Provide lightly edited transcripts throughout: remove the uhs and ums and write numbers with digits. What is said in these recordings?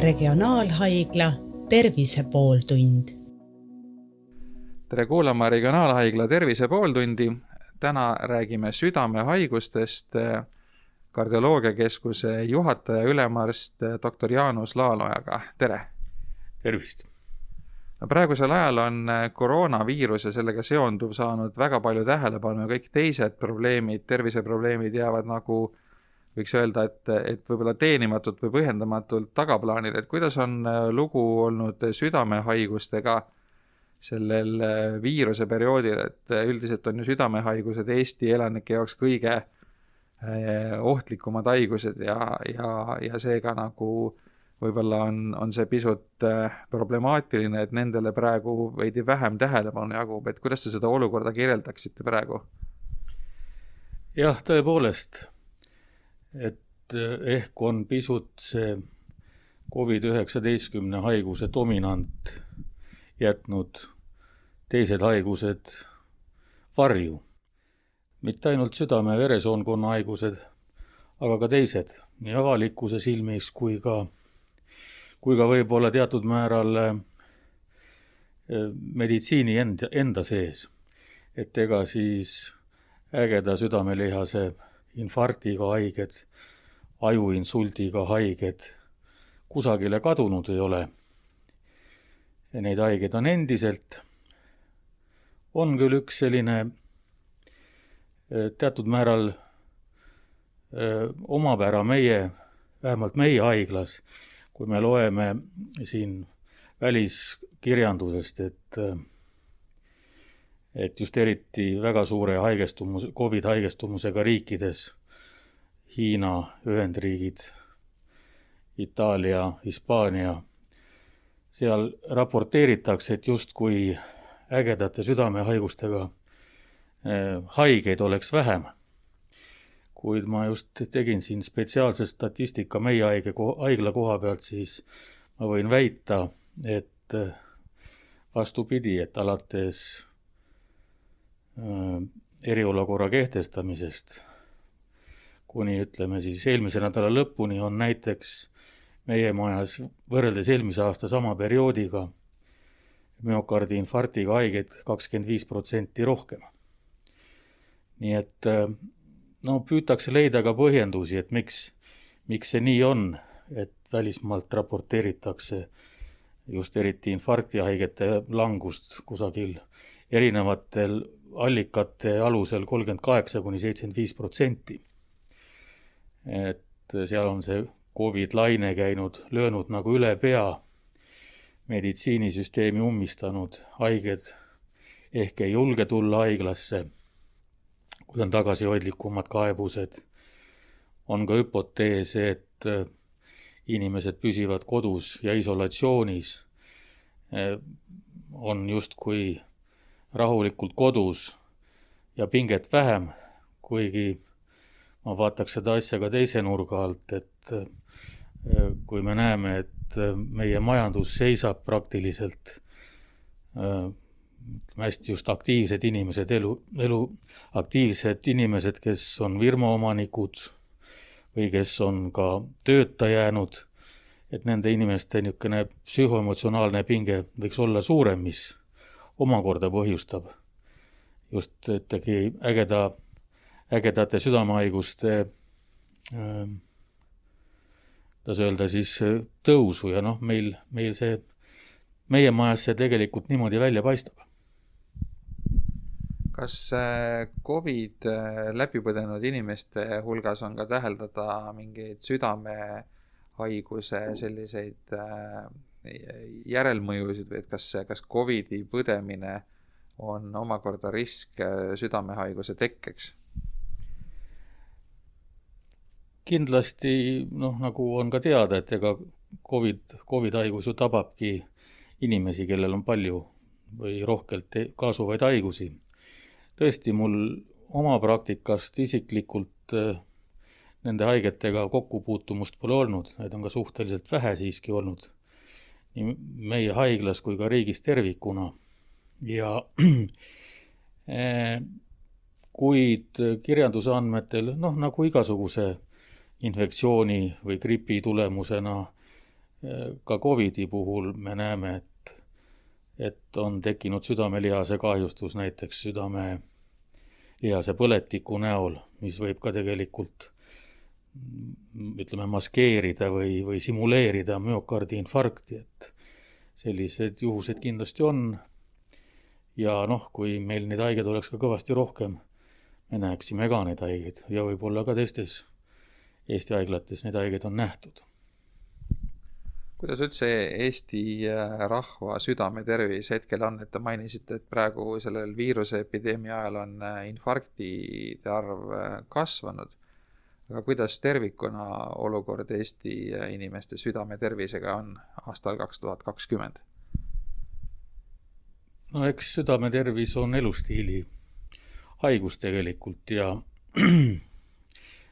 Regionaalhaigla Tervise pooltund. Tere kuulama Regionaalhaigla Tervise pooltundi. Täna räägime südamehaigustest kardioloogiakeskuse juhataja ülemarst dr. Jaanus Laalojaga. Tere! Tervist! Praegusel ajal on koroonaviirus ja sellega seonduv saanud väga palju tähelepanu ja kõik teised probleemid, terviseprobleemid jäävad nagu võiks öelda, et võib-olla teenimatult või põhjendamatult tagaplaanile. Et kuidas on lugu olnud südamehaigustega sellel viiruse perioodil, et üldiselt on ju südamehaigused Eesti elanike jaoks kõige ohtlikumad haigused ja seega nagu võib-olla on see pisut problemaatiline, et nendele praegu veidi vähem tähelepanu jagub. Et kuidas te seda olukorda kirjeldaksite praegu? Jah, tõepoolest, et ehk on pisut see COVID-19 haiguse dominant jätnud teised haigused varju. Mitte ainult südame- ja veresoonkonna haigused, aga ka teised, nii avalikkuse silmis kui ka võib-olla teatud määral meditsiini enda sees. Et ega siis ägeda südamelihase infarktiga haiged, ajuinsuldiga haiged kusagile kadunud ei ole. Ja neid haigeid on endiselt. On küll üks selline teatud määral omapära vähemalt meie haiglas, kui me loeme siin väliskirjandusest, et just eriti väga suure COVID-haigestumusega riikides, Hiina, Ühendriigid, Itaalia, Hispaania, seal raporteeritakse, et justkui ägedate südamehaigustega haigeid oleks vähem. Kuid ma just tegin siin spetsiaalse statistika meie haigla koha pealt, siis ma võin väita, et vastupidi, et alates eriolukorra kehtestamisest kuni ütleme siis eelmise nädala lõpuni on näiteks meie majas võrreldes eelmise aasta sama perioodiga müokardi infarktiga haigeid 25% rohkem. Nii et püütakse leida ka põhjendusi, et miks see nii on, et välismaalt raporteeritakse just eriti infarktihaigete langust kusagil erinevatel allikate alusel 38–75%. Et seal on see COVID-laine käinud, löönud nagu üle pea, meditsiinisüsteemi ummistanud, haiged ehk ei julge tulla haiglasse, kui on tagasihoidlikumad kaebused. On ka hüpotees, et inimesed püsivad kodus ja isolatsioonis, on justkui rahulikult kodus ja pinget vähem, kuigi ma vaataks seda asja ka teise nurga alt, et kui me näeme, et meie majandus seisab praktiliselt hästi just aktiivsed inimesed, kes on firmaomanikud või kes on ka tööta jäänud, et nende inimeste niisugune psühhoemotsionaalne pinge võiks olla suurem, mis omakorda põhjustab just ägedate südamehaiguste tõusu ja meie majas see tegelikult niimoodi välja paistab. Kas COVID läbipõdenud inimeste hulgas on ka täheldada mingeid südamehaiguse selliseid järelmõjusid või et kas COVIDi põdemine on omakorda risk südamehaiguse tekkeks? Kindlasti, nagu on ka teada, et ega COVID-haigus ju tababki inimesi, kellel on palju või rohkelt kaasuvaid haigusi. Tõesti, mul oma praktikast isiklikult nende haigetega kokkupuutumust pole olnud, need on ka suhteliselt vähe siiski olnud nii meie haiglas kui ka riigis tervikuna. Ja kuid kirjanduse andmetel, nagu igasuguse infektsiooni või gripi tulemusena ka COVIDi puhul me näeme, et on tekkinud südamelihase kahjustus näiteks südamelihase põletiku näol, mis võib ka tegelikult ütleme maskeerida või simuleerida müokardi infarkti, et sellised juhused kindlasti on. Ja kui meil neid haigeid oleks ka kõvasti rohkem, me näeksime ka neid haigeid ja võib-olla ka teistes Eesti haiglates neid haigeid on nähtud. Kuidas üldse Eesti rahva südametervis hetkel on, et te mainisite, et praegu sellel viiruseepideemia ajal on infarktide arv kasvanud, aga kuidas tervikuna olukord Eesti inimeste südametervisega on aastal 2020? No eks südametervis on elustiili haigus tegelikult ja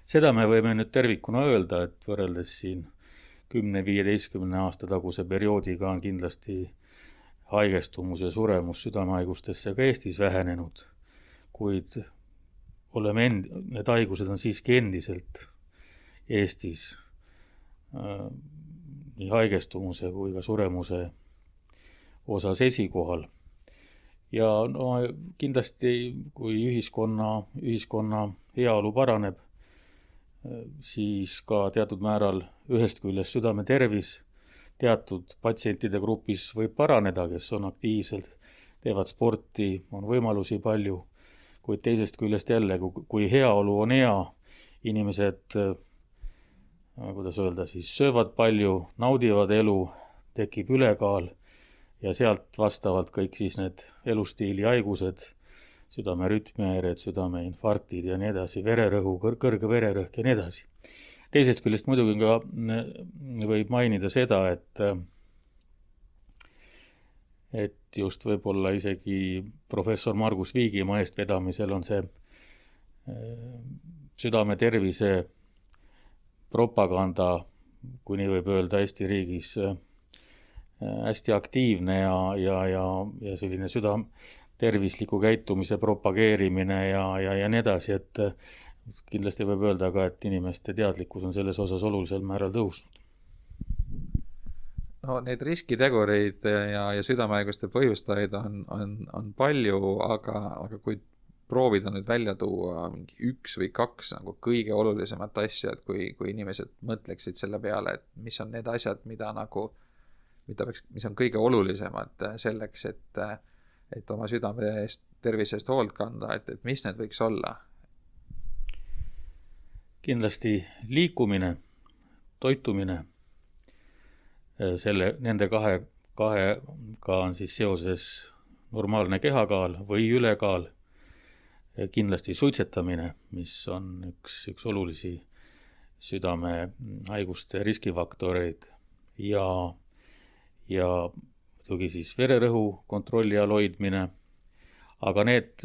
seda me võime nüüd tervikuna öelda, et võrreldes siin 10-15 aasta taguse perioodiga on kindlasti haigestumus ja suremus südamehaigustesse ka Eestis vähenenud, kuid need haigused on siiski endiselt Eestis nii haigestumuse kui ka suremuse osas esikohal. Ja kindlasti, kui ühiskonna heaolu paraneb, siis ka teatud määral ühest küljest südametervis teatud patsientide grupis võib paraneda, kes on aktiivsed, teevad sporti, on võimalusi palju, kuid teisest küljest jälle, kui heaolu on hea, inimesed, kuidas öelda, siis söövad palju, naudivad elu, tekib ülekaal ja sealt vastavalt kõik siis need elustiili haigused, südamerütmihäired, südameinfarktid ja nii edasi, vererõhu, kõrge vererõhk ja nii edasi. Teisest küljest muidugi ka võib mainida seda, et just võib-olla isegi professor Margus Viigimaa eestvedamisel on see südametervise propaganda, kui nii võib öelda, Eesti riigis hästi aktiivne ja selline tervisliku käitumise propageerimine ja nii edasi, et kindlasti võib öelda ka, et inimeste teadlikkus on selles osas olulisel määral tõusnud. No need riskitegureid ja südamehaiguste põhjustajaid on palju, aga kui proovida nüüd välja tuua mingi 1 või 2 nagu kõige olulisemat asja, et kui inimesed mõtleksid selle peale, et mis on need asjad, mis on kõige olulisemad selleks, et oma südame tervisest hoolt kanda, et mis need võiks olla? Kindlasti liikumine, toitumine, nende kahega on siis seoses normaalne kehakaal või ülekaal, kindlasti suitsetamine, mis on üks olulisi südamehaiguste riskifaktoreid ja muidugi siis vererõhu kontrolli all hoidmine, aga need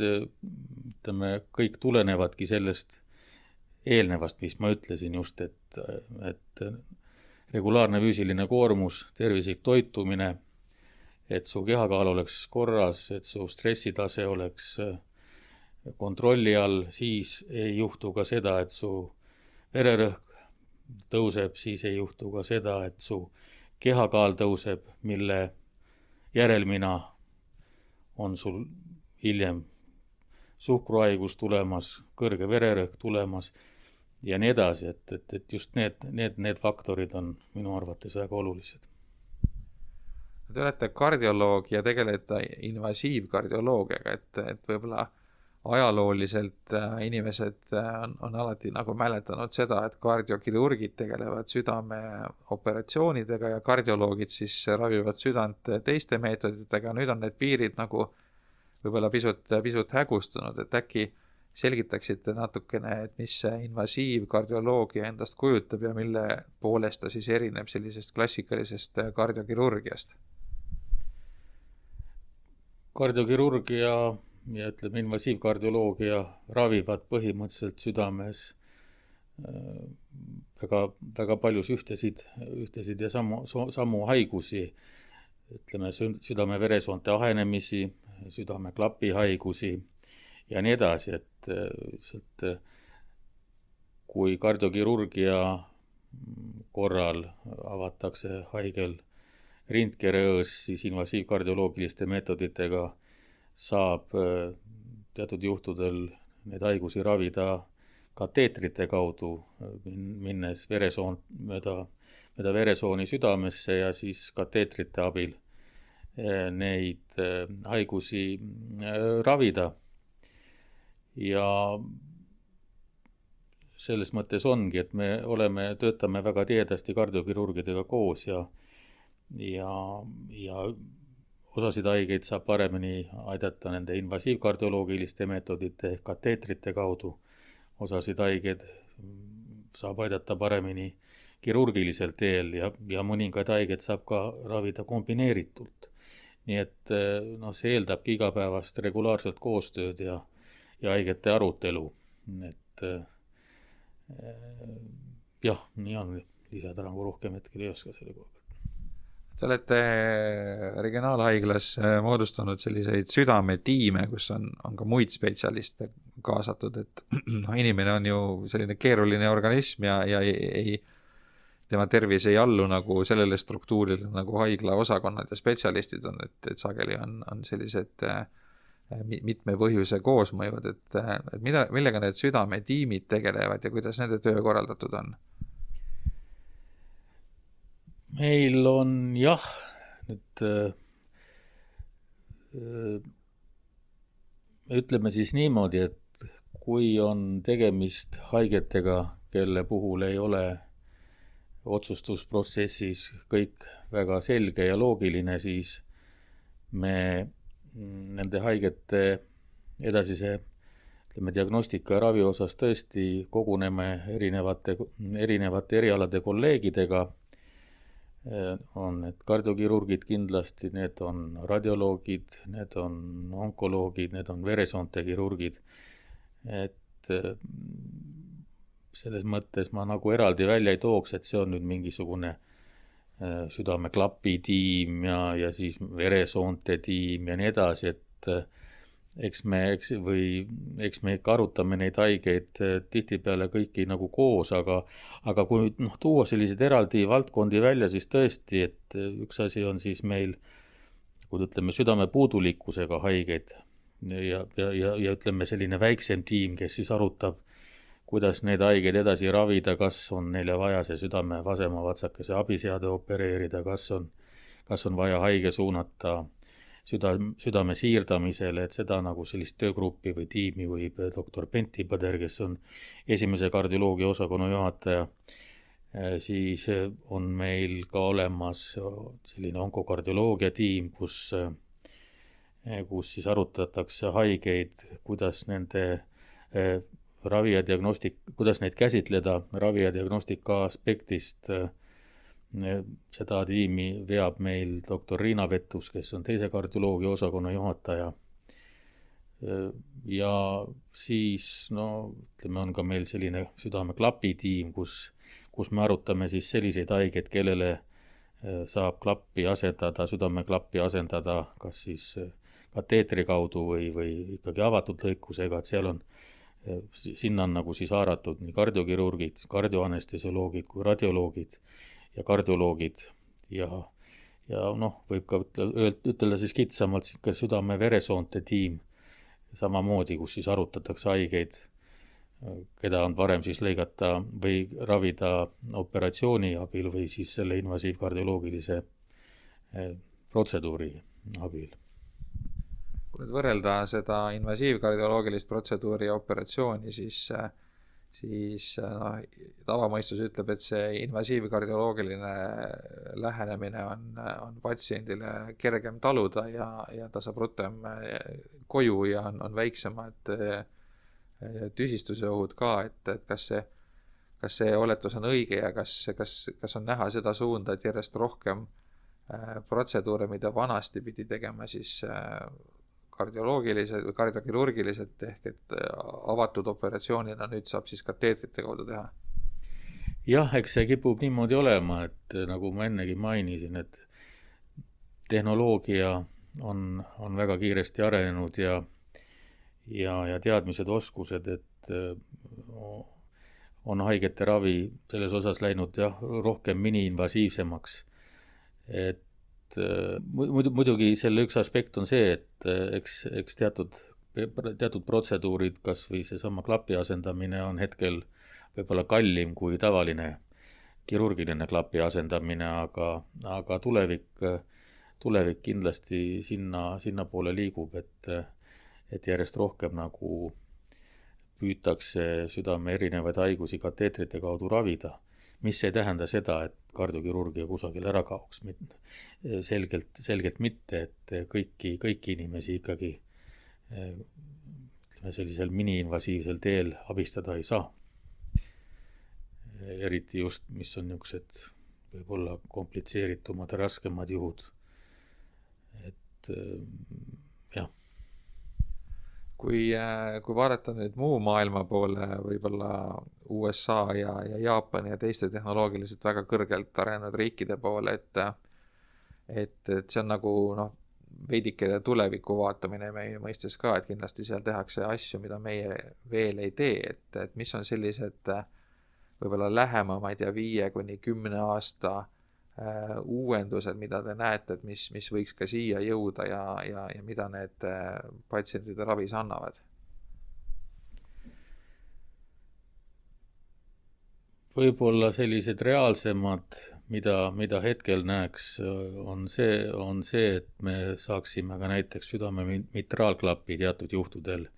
kõik tulenevadki sellest eelnevast, mis ma ütlesin just, et regulaarne füüsiline koormus, tervislik toitumine, et su kehakaal oleks korras, et su stressitase oleks kontrolli all, siis ei juhtu ka seda, et su vererõhk tõuseb, siis ei juhtu ka seda, et su kehakaal tõuseb, mille järelmina on sul hiljem suhkruhaigus tulemas, kõrge vererõhk tulemas ja nii edasi, et just need faktorid on minu arvates väga olulised. Te olete kardioloog ja tegelete invasiivkardioloogiaga, et võib-olla ajalooliselt inimesed on alati nagu mäletanud seda, et kardiokirurgid tegelevad südameoperatsioonidega ja kardioloogid siis ravivad südant teiste meetoditega. Nüüd on need piirid nagu võib-olla pisut hägustunud, et äkki selgitaksite natukene, et mis see invasiivkardioloogia endast kujutab ja mille poolest ta siis erineb sellisest klassikalisest kardiokirurgiast? Kardiokirurgia ja invasiivkardioloogia ravivad põhimõtteliselt südames väga paljus ühtesid ja samu haigusi, südame-veresoonte ahenemisi, südameklapi haigusi ja nii edasi, et kui kardiokirurgia korral avatakse haigel rindkereõõs, siis invasiivkardioloogiliste meetoditega saab teatud juhtudel neid haigusi ravida kateetrite kaudu, minnes mööda veresooni südamesse ja siis kateetrite abil neid haigusi ravida. Ja selles mõttes ongi, et me töötame väga tihedasti kardiokirurgidega koos ja osasid haigeid saab paremini aidata nende invasiivkardioloogiliste meetodite ehk kateetrite kaudu. Osasid haigeid saab aidata paremini kirurgilisel teel ja mõningaid haigeid saab ka ravida kombineeritult. Nii et see eeldabki igapäevast regulaarselt koostööd ja haigete arutelu. Et jah, nii on, lisada nagu rohkem hetkel ei oska selle koha pealt. Te olete regionaalhaiglas moodustanud selliseid südametiime, kus on ka muid spetsialiste kaasatud, et inimene on ju selline keeruline organism ja tema tervis ei allu nagu sellele struktuurile nagu haigla osakonnad ja spetsialistid on, et sageli on sellised mitme põhjuse koosmõjud, et millega need südametiimid tegelevad ja kuidas nende töö korraldatud on? Meil on jah, nüüd ütleme siis niimoodi, et kui on tegemist haigetega, kelle puhul ei ole otsustusprotsessis kõik väga selge ja loogiline, siis me nende haigete edasise diagnostika ja ravi osas tõesti koguneme erinevate erialade kolleegidega. On need kardiokirurgid kindlasti, need on radioloogid, need on onkoloogid, need on veresoonte kirurgid. Et selles mõttes ma nagu eraldi välja ei tooks, et see on nüüd mingisugune südameklapi tiim ja siis veresoonte tiim ja nii edasi, et eks me ikka arutame neid haigeid tihtipeale kõiki nagu koos, aga kui tuua sellised eraldi valdkondi välja, siis tõesti, et üks asi on siis meil, kui ütleme südamepuudulikkusega haigeid ja ütleme selline väiksem tiim, kes siis arutab, kuidas need haigeid edasi ravida, kas on neile vaja see südame vasemaavatsakese abiseade opereerida, kas on vaja haige suunata südame siirdamisele, et seda nagu sellist töögruppi või tiimi võib doktor Pentti Põder, kes on esimese kardioloogia osakonna juhataja. Siis on meil ka olemas selline onkokardioloogia tiim, kus siis arutatakse haigeid, kuidas nende kuidas neid käsitleda ravi ja diagnostika aspektist. Seda tiimi veab meil doktor Riina Vettus, kes on teise kardioloogia osakonna juhataja. Ja siis, ütleme, on ka meil selline südameklapi tiim, kus me arutame siis selliseid haigeid, kellele saab südameklappi asendada kas siis kateetri kaudu või ikkagi avatud lõikusega, et seal on sinna on nagu siis haaratud nii kardiokirurgid, kardioanestesioloogid kui radioloogid ja kardioloogid ja võib ka ütelda siis kitsamalt südame-veresoonte tiim samamoodi, kus siis arutatakse haigeid, keda on parem siis lõigata või ravida operatsiooni abil või siis selle invasiivkardioloogilise protseduuri abil. Kui nüüd võrrelda seda invasiivkardioloogilist protseduuri ja operatsiooni, siis tavamõistus ütleb, et see invasiivkardioloogiline lähenemine on patsiendile kergem taluda ja ta saab rutem koju ja on väiksemad tüsistuse ohud ka, et kas see oletus on õige ja kas on näha seda suunda, et järjest rohkem protseduure, mida vanasti pidi tegema siis kardioloogilised või kardiokirurgilised ehk et avatud operatsioonina nüüd saab siis kateetrite kaudu teha? Jah, eks see kipub niimoodi olema, et nagu ma ennegi mainisin, et tehnoloogia on väga kiiresti arenenud ja teadmised, oskused, et on haigete ravi selles osas läinud jah, rohkem miniinvasiivsemaks. Et muidugi selle üks aspekt on see, et eks teatud protseduurid, kas või seesama klapi asendamine on hetkel võib-olla kallim kui tavaline kirurgiline klapi asendamine, aga tulevik kindlasti sinna poole liigub, et järjest rohkem nagu püütakse südame erinevaid haigusi kateetrite kaudu ravida, mis ei tähenda seda, et kardiokirurgia kusagil ära kaoks. Selgelt mitte, et kõiki inimesi ikkagi sellisel miniinvasiivsel teel abistada ei saa. Eriti just, mis on niisugused võib-olla komplitseeritumad ja raskemad juhud. Et jah. Kui vaadata nüüd muu maailma poole, võib-olla USA ja Jaapani ja teiste tehnoloogiliselt väga kõrgelt arenenud riikide poole, et see on nagu veidike tuleviku vaatamine meie mõistes ka, et kindlasti seal tehakse asju, mida meie veel ei tee, et mis on sellised võib-olla lähema, ma ei tea, 5 kuni 10 aasta uuendused, mida te näete, et mis võiks ka siia jõuda ja mida need patsientide ravis annavad? Võib-olla sellised reaalsemad, mida hetkel näeks, on see, et me saaksime ka näiteks südame mitraalklappi teatud juhtudel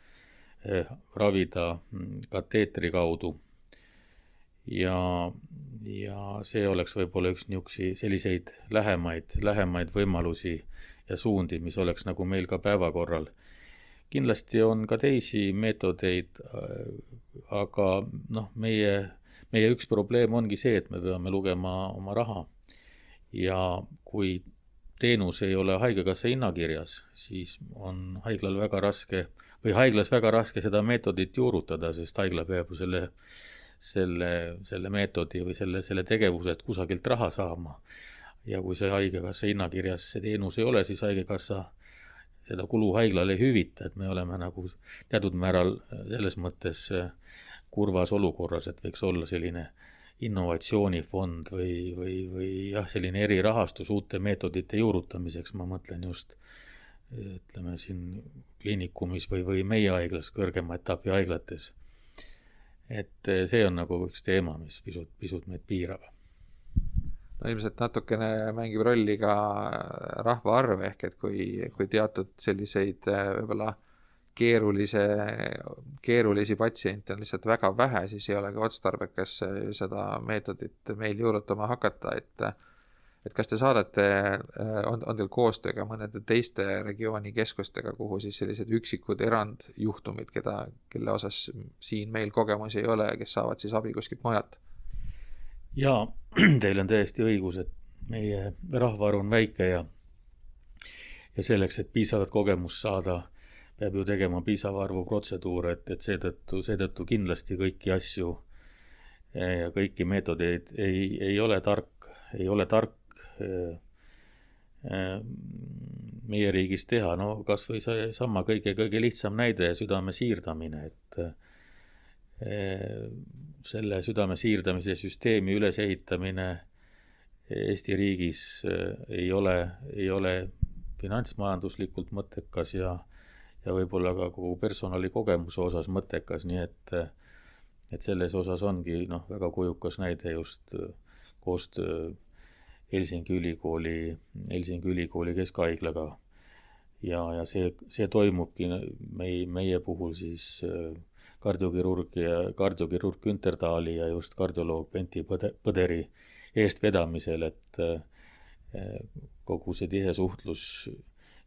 ravida kateetri kaudu. Ja see oleks võib-olla üks niisuguseid selliseid lähemaid võimalusi ja suundi, mis oleks nagu meil ka päevakorral. Kindlasti on ka teisi meetodeid, aga meie üks probleem ongi see, et me peame lugema oma raha. Ja kui teenus ei ole haigekassa hinnakirjas, siis on haiglas väga raske seda meetodit juurutada, sest haigla peab ju selle meetodi või selle tegevused kusagilt raha saama. Ja kui see haigekassa hinnakirjas see teenus ei ole, siis haigekassa seda kulu haiglale ei hüvita, et me oleme nagu teatud määral selles mõttes kurvas olukorras, et võiks olla selline innovatsioonifond või jah, selline erirahastus uute meetodite juurutamiseks, ma mõtlen just ütleme siin kliinikumis või meie haiglas, kõrgema etapi haiglates. Et see on nagu üks teema, mis pisut meid piirab. No ilmselt natukene mängib rolli ka rahvaarv, ehk et kui teatud selliseid võib-olla keerulisi patsiente on lihtsalt väga vähe, siis ei ole ka otstarbekas seda meetodit meil juurutama hakata, et kas te saadate, on teil koostööga mõnede teiste regiooni keskustega, kuhu siis sellised üksikud erandjuhtumid, kelle osas siin meil kogemusi ei ole, kes saavad siis abi kuskilt mujalt? Jaa, teil on täiesti õigus, et meie rahvaarv on väike ja selleks, et piisavat kogemust saada, peab ju tegema piisava arvu protseduure, et seetõttu kindlasti kõiki asju ja kõiki meetodeid ei ole tark meie riigis teha. No kas või see sama kõige lihtsam näide, südame siirdamine, et selle südame siirdamise süsteemi ülesehitamine Eesti riigis ei ole finantsmajanduslikult mõttekas ja võib-olla ka kogu personali kogemuse osas mõttekas, nii et selles osas ongi väga kujukas näide just koostöö Helsingi ülikooli keskhaiglaga ja see toimubki meie puhul siis kardiokirurg Günter Taali ja just kardioloog Pentti Põderi eestvedamisel, et kogu see tihe suhtlus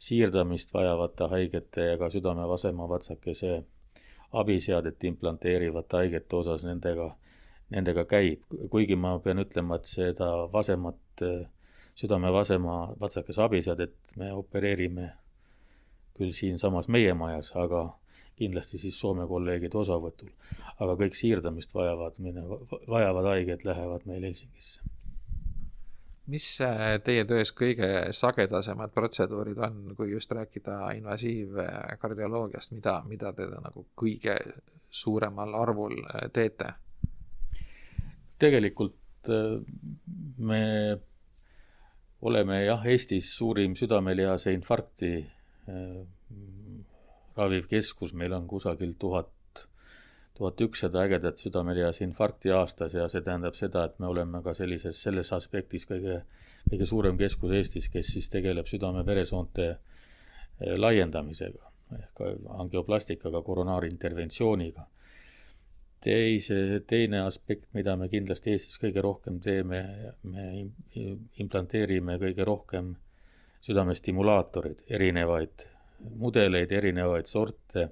siirdamist vajavate haigete ja ka südamevasema vatsakese abiseadet implanteerivate haigete osas nendega käib. Kuigi ma pean ütlema, et seda südamevasema vatsakese abiseadet me opereerime küll siin samas meie majas, aga kindlasti siis Soome kolleegide osavõtul. Aga kõik siirdamist vajavad haiged lähevad meil Helsingisse. Mis teie töös kõige sagedasemad protseduurid on, kui just rääkida invasiivkardioloogiast, mida te nagu kõige suuremal arvul teete? tegelikult me oleme Eestis suurim südamelihase infarkti raviv keskus, meil on kusagil 1100 ägedat südamelihase infarkti aastas ja see tähendab seda, et me oleme ka selles aspektis kõige suurem keskus Eestis, kes siis tegeleb südame-veresoonte laiendamisega ehk angioplastikaga, koronaarinterventsiooniga. Teine aspekt, mida me kindlasti Eestis kõige rohkem teeme, me implanteerime kõige rohkem südamestimulaatorid, erinevaid mudeleid, erinevaid sorte.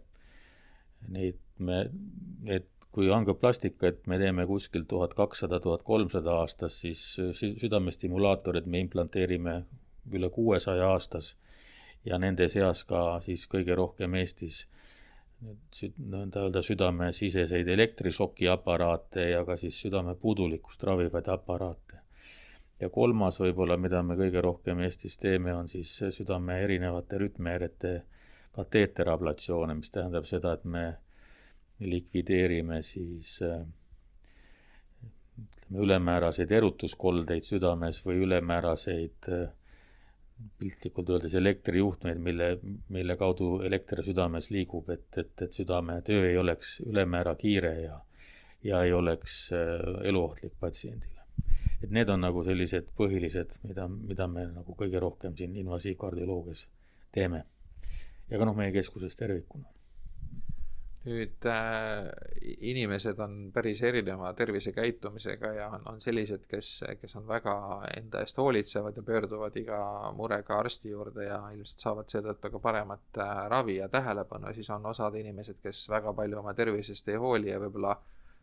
Et kui angioplastikat me teeme kuskil 1200-1300 aastas, siis südamestimulaatorid me implanteerime üle 600 aastas ja nende seas ka siis kõige rohkem Eestis südamesiseseid elektrišokiaparaate ja ka siis südame puudulikkust ravivaid aparaate. Ja kolmas võib-olla, mida me kõige rohkem Eestis teeme, on siis südame erinevate rütmihäirete kateeterablatsioone, mis tähendab seda, et me likvideerime siis ülemääraseid erutuskoldeid südames või ülemääraseid piltlikult öeldes elektrijuhtmeid, mille kaudu elekter südames liigub, et südame töö ei oleks ülemäära kiire ja ei oleks eluohtlik patsiendile. Et need on nagu sellised põhilised, mida me nagu kõige rohkem siin invasiivkardioloogias teeme. Ja ka meie keskuses tervikuna. Nüüd inimesed on päris erineva tervisekäitumisega ja on sellised, kes on väga enda eest hoolitsevad ja pöörduvad iga murega arsti juurde ja ilmselt saavad seetõttu ka paremat ravi ja tähelepanu. Siis on osad inimesed, kes väga palju oma tervisest ei hooli ja võib-olla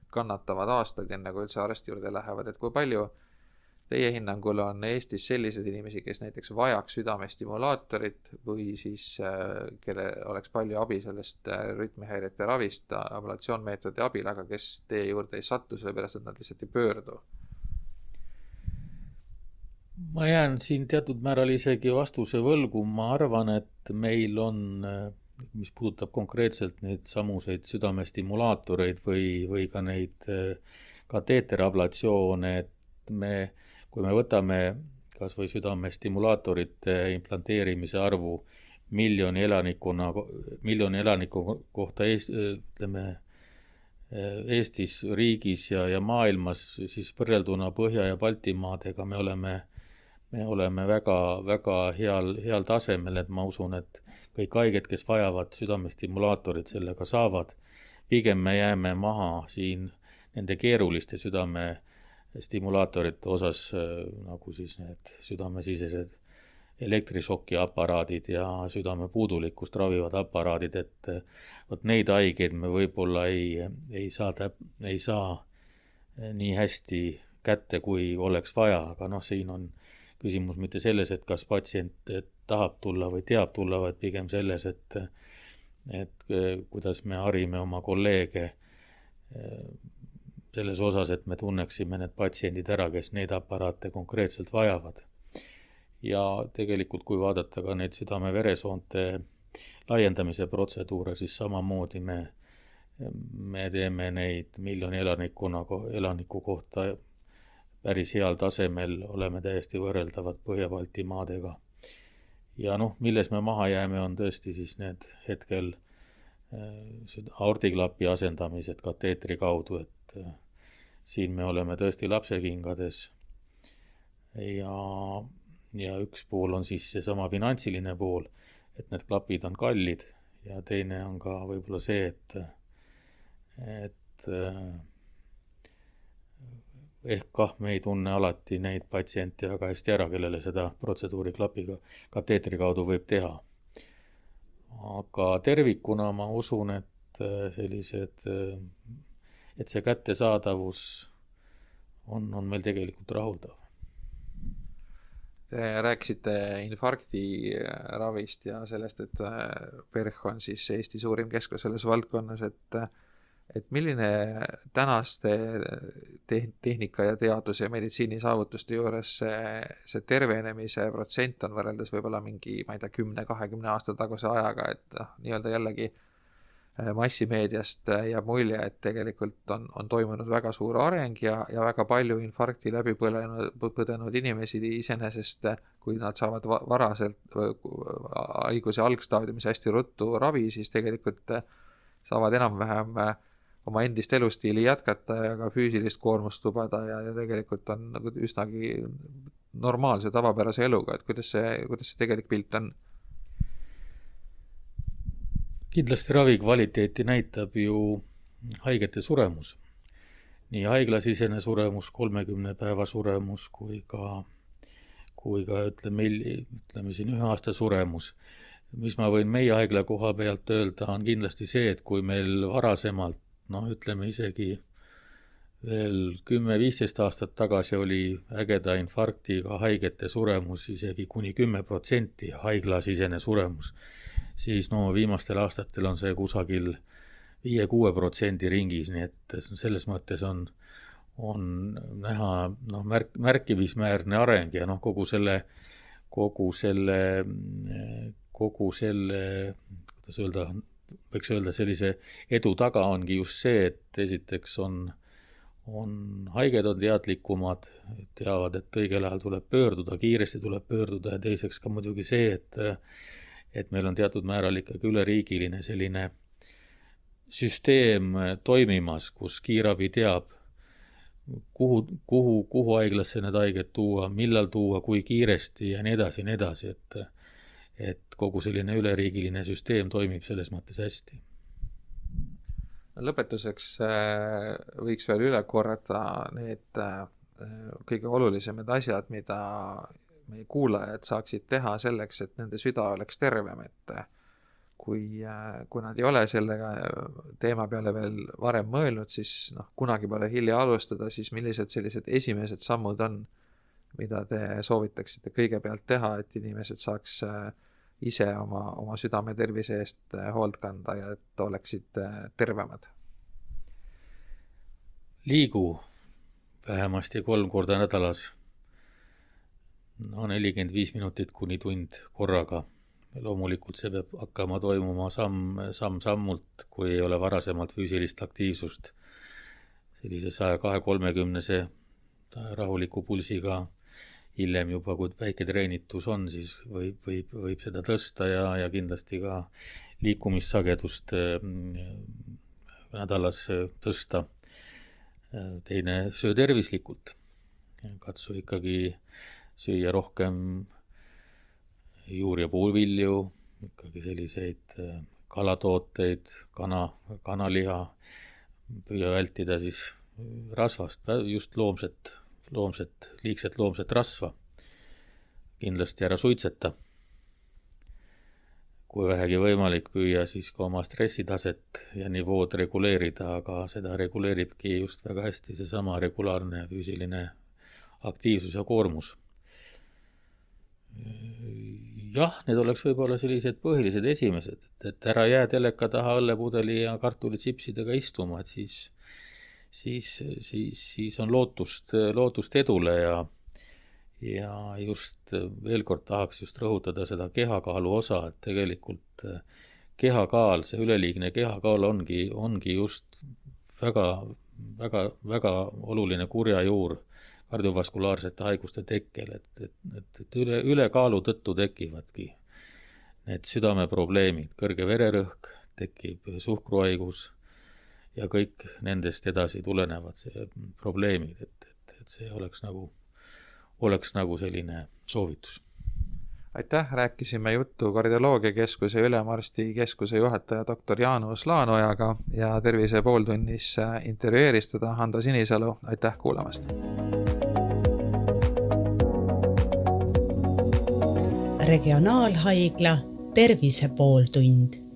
kannatavad aastaid enne kui üldse arsti juurde lähevad. Et kui palju teie hinnangul on Eestis sellised inimesi, kes näiteks vajaks südamestimulaatorit või siis kelle oleks palju abi sellest rütmihäirete ravist ablatsioonmeetodi abil, aga kes teie juurde ei sattu, sellepärast et nad lihtsalt ei pöördu? Ma jään siin teatud määral isegi vastuse võlgu. Ma arvan, et meil on, mis puudutab konkreetselt neid samuseid südamestimulaatoreid või ka neid kateeterablatsioone, et kui me võtame kas või südamestimulaatorite implanteerimise arvu miljoni elaniku kohta Eestis, riigis ja maailmas, siis võrrelduna Põhja- ja Baltimaadega me oleme väga, väga heal tasemel, et ma usun, et kõik haiged, kes vajavad südamestimulaatorit, sellega saavad. Pigem me jääme maha siin nende keeruliste südamestimulaatorite osas, nagu siis need südamesisesed elektrišokiaparaadid ja südame puudulikkust ravivad aparaadid, et neid haigeid me võib-olla ei saa nii hästi kätte, kui oleks vaja, aga siin on küsimus mitte selles, et kas patsient tahab tulla või teab tulla, vaid pigem selles, et kuidas me harime oma kolleege selles osas, et me tunneksime need patsiendid ära, kes neid aparaate konkreetselt vajavad. Ja tegelikult, kui vaadata ka neid südame-veresoonte laiendamise protseduure, siis samamoodi me teeme neid miljoni elaniku kohta päris heal tasemel, oleme täiesti võrreldavad Põhja-Baltimaadega. Ja milles me maha jääme, on tõesti siis need hetkel aortiklapi asendamised kateetri kaudu, et siin me oleme tõesti lapsekingades ja üks pool on siis seesama finantsiline pool, et need klapid on kallid ja teine on ka võib-olla see, et ehk kah me ei tunne alati neid patsiente väga hästi ära, kellele seda protseduuri klapiga kateetri kaudu võib teha. Aga tervikuna ma usun, et et see kättesaadavus on meil tegelikult rahuldav. Te rääkisite infarkti ravist ja sellest, et PERH on siis Eesti suurim keskus selles valdkonnas, et milline tänaste tehnika ja teaduse ja meditsiini saavutuste juures see tervenemise protsent on võrreldes võib-olla mingi, 10-20 aasta taguse ajaga, et nii-öelda jällegi massimeediast jääb mulje, et tegelikult on toimunud väga suur areng ja väga palju infarkti läbi põdenud inimesi iseenesest, kui nad saavad varaselt haiguse algstaadiumis hästi ruttu ravi, siis tegelikult saavad enam-vähem oma endist elustiili jätkata ja ka füüsilist koormust lubada ja tegelikult on nagu üsnagi normaalse tavapärase eluga, et kuidas see tegelik pilt on? Kindlasti ravikvaliteeti näitab ju haigete suremus. Nii haiglasisene suremus, 30 päeva suremus kui ka ütleme siin 1 aasta suremus. Mis ma võin meie haigla koha pealt öelda, on kindlasti see, et kui meil varasemalt, ütleme isegi veel 10-15 aastat tagasi oli ägeda infarktiga haigete suremus isegi kuni 10% haiglasisene suremus, siis viimastel aastatel on see kusagil 5-6% ringis, nii et selles mõttes on näha märkimisväärne areng ja kogu selle, kuidas öelda, võiks öelda sellise edu taga ongi just see, et esiteks on haiged on teadlikumad, teavad, et õigel ajal tuleb pöörduda, kiiresti tuleb pöörduda ja teiseks ka muidugi see, et meil on teatud määral ikkagi üleriigiline selline süsteem toimimas, kus kiirabi teab, kuhu haiglasse need haiged tuua, millal tuua, kui kiiresti ja nii edasi, et kogu selline üleriigiline süsteem toimib selles mõttes hästi. Lõpetuseks võiks veel üle korrata need kõige olulisemad asjad, mida meie kuulajad saaksid teha selleks, et nende süda oleks tervem, et kui nad ei ole selle teema peale veel varem mõelnud, siis kunagi pole hilja alustada, siis millised sellised esimesed sammud on, mida te soovitaksite kõigepealt teha, et inimesed saaks ise oma südame tervise eest hoolt kanda ja et oleksid tervemad? Liigu vähemasti 3 korda nädalas, 45 minutit kuni tund korraga. Loomulikult see peab hakkama toimuma samm-sammult, kui ei ole varasemalt füüsilist aktiivsust. Sellise 102-30 rahuliku pulsiga hiljem juba, kui väike treenitus on, siis võib seda tõsta ja kindlasti ka liikumissagedust nädalas tõsta. Teine, söö tervislikult. Katsu ikkagi süüa rohkem juur- ja puuvilju, ikkagi selliseid kalatooteid, kanaliha, püüa vältida siis rasvast, just liigset loomset rasva. Kindlasti ära suitseta. Kui vähegi võimalik, püüa siis ka oma stressitaset ja nivood reguleerida, aga seda reguleeribki just väga hästi seesama regulaarne füüsiline aktiivsus ja koormus. Jah, need oleks võib-olla sellised põhilised esimesed, et ära jää teleka taha õllepudeli ja kartulitsipsidega istuma, et siis on lootust edule ja just veel kord tahaks just rõhutada seda kehakaalu osa, et tegelikult kehakaal, see üleliigne kehakaal ongi just väga oluline kurjajuur kardiovaskulaarsete haiguste tekkel, et ülekaalu tõttu tekivadki need südameprobleemid, kõrge vererõhk, tekib suhkruhaigus ja kõik nendest edasi tulenevad probleemid, et see oleks nagu selline soovitus. Aitäh, rääkisime juttu kardioloogiakeskuse ülemarsti keskuse juhataja doktor Jaanus Laanojaga ja Tervise pooltunnis intervjueeris teda Hando Sinisalu. Aitäh kuulamast! Regionaalhaigla Tervise pooltund.